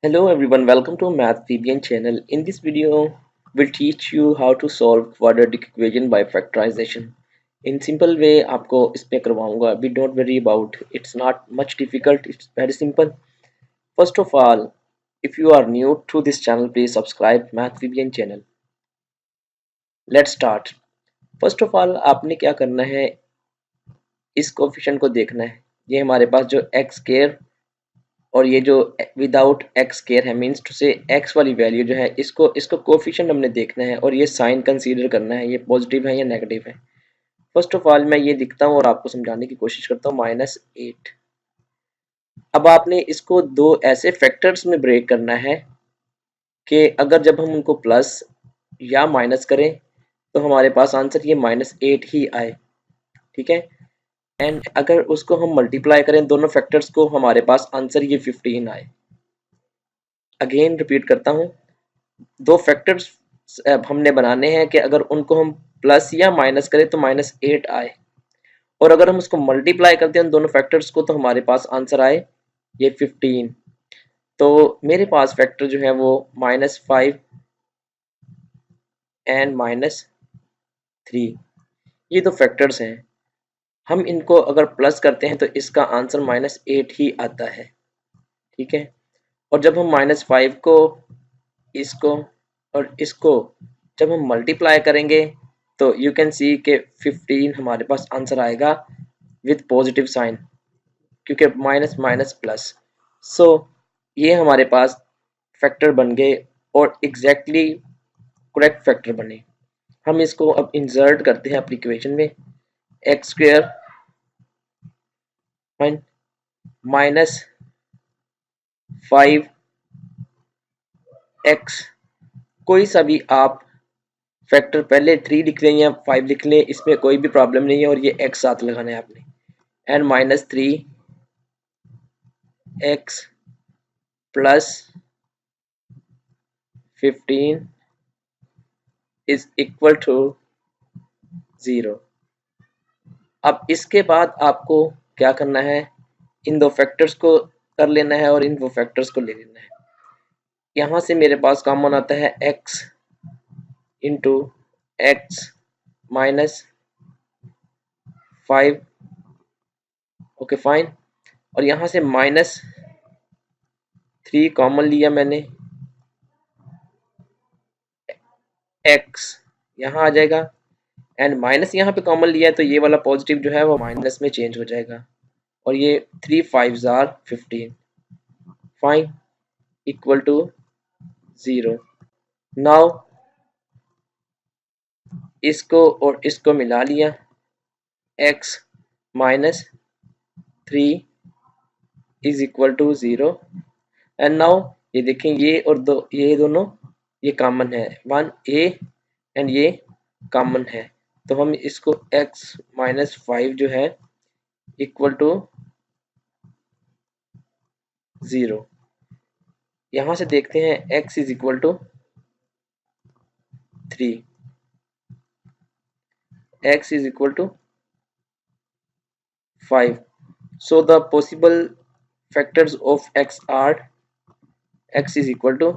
Hello everyone, welcome to Math VBN channel. In this video, we'll teach you how to solve quadratic equation by factorization. In simple way, आपको इसमें करवाऊंगा. Be don't worry about. It's not much difficult. It's very simple. First of all, if you are new to this channel, please subscribe Math VBN channel. Let's start. First of all, आपने क्या करना है? इस coefficient को देखना है. ये हमारे पास जो x स्क्वायर और ये जो विदाउट एक्स केयर है मीन्स टू से एक्स वाली वैल्यू जो है इसको कोफिशिएंट हमने देखना है और ये साइन कंसीडर करना है, ये पॉजिटिव है या नेगेटिव है. फर्स्ट ऑफ ऑल मैं ये दिखता हूँ और आपको समझाने की कोशिश करता हूँ. -8. अब आपने इसको दो ऐसे फैक्टर्स में ब्रेक करना है कि अगर जब हम उनको प्लस या माइनस करें तो हमारे पास आंसर ये -8 ही आए. ठीक है. एंड अगर उसको हम मल्टीप्लाई करें दोनों फैक्टर्स को, हमारे पास आंसर ये 15 आए. अगेन रिपीट करता हूँ, दो फैक्टर्स हमने बनाने हैं कि अगर उनको हम प्लस या माइनस करें तो -8 आए, और अगर हम उसको मल्टीप्लाई करते हैं उन दोनों फैक्टर्स को तो हमारे पास आंसर आए ये 15. तो मेरे पास फैक्टर जो है वो -5 एंड -3, ये दो फैक्टर्स हैं. हम इनको अगर प्लस करते हैं तो इसका आंसर -8 ही आता है. ठीक है. और जब हम -5 को, इसको और इसको जब हम मल्टीप्लाई करेंगे तो यू कैन सी के 15 हमारे पास आंसर आएगा विथ पॉजिटिव साइन, क्योंकि माइनस माइनस प्लस. सो ये हमारे पास फैक्टर बन गए और एग्जैक्टली करेक्ट फैक्टर बने. हम इसको अब इंसर्ट करते हैं अपनी इक्वेशन में. एक्स स्क्वायर -5 एक्स, कोई सा भी आप फैक्टर पहले 3 लिख लें या 5 लिख लें, इसमें कोई भी प्रॉब्लम नहीं है, और ये x साथ लगाना है आपने. And -3 x plus 15 is equal to 0. अब इसके बाद आपको क्या करना है, इन दो फैक्टर्स को कर लेना है और इन दो फैक्टर्स को ले लेना है. यहाँ से मेरे पास कॉमन आता है x into x -5. Okay fine. और यहाँ से -3 कॉमन लिया मैंने, x यहाँ आ जाएगा, एंड माइनस यहाँ पे कॉमन लिया है तो ये वाला पॉजिटिव जो है वो माइनस में चेंज हो जाएगा, और ये 3 5s are 15 fine equal to 0. Now इसको और इसको मिला लिया, x -3 is equal to 0. And now ये देखें, ये और ये दोनों ये कॉमन है, 1a एंड ये कॉमन है, तो हम इसको x -5 जो है इक्वल टू 0. यहां से देखते हैं x is equal to 3, x is equal to 5. So the possible factors of x are x is equal to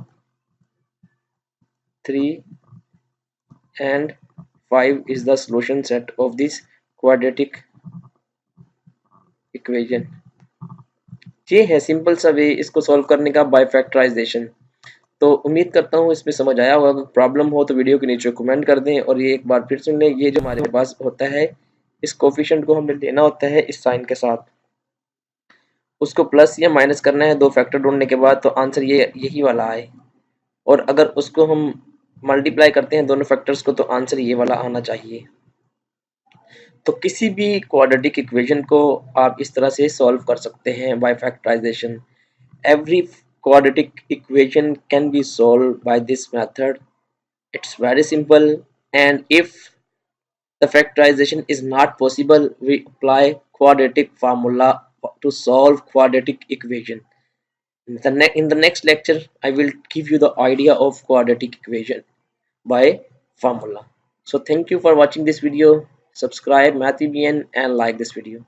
3 and 5 is the solution set of this quadratic equation. ये है simple सा वे इसको solve करने का बाय फैक्टराइजेशन. तो उम्मीद करता हूँ इसमें समझ आया होगा. अगर प्रॉब्लम हो तो वीडियो के नीचे कमेंट कर दें और ये एक बार फिर सुन लें. ये जो हमारे पास होता है, इस कोफिशिएंट को हमें लेना होता है इस साइन के साथ, उसको प्लस या माइनस करना है दो फैक्टर ढूंढने के बाद, तो आंसर ये यही वाला आए. और अगर उसको हम मल्टीप्लाई करते हैं दोनों फैक्टर्स को तो आंसर ये वाला आना चाहिए. तो किसी भी क्वाड्रेटिक इक्वेशन को आप इस तरह से सॉल्व कर सकते हैं by factorisation. Every quadratic equation can be solved by this method. It's very simple, and if the factorization is not possible, we apply quadratic formula to solve quadratic equation. In the next lecture, I will give you the idea of quadratic equation by formula. So thank you for watching this video. Subscribe MathVBN and like this video.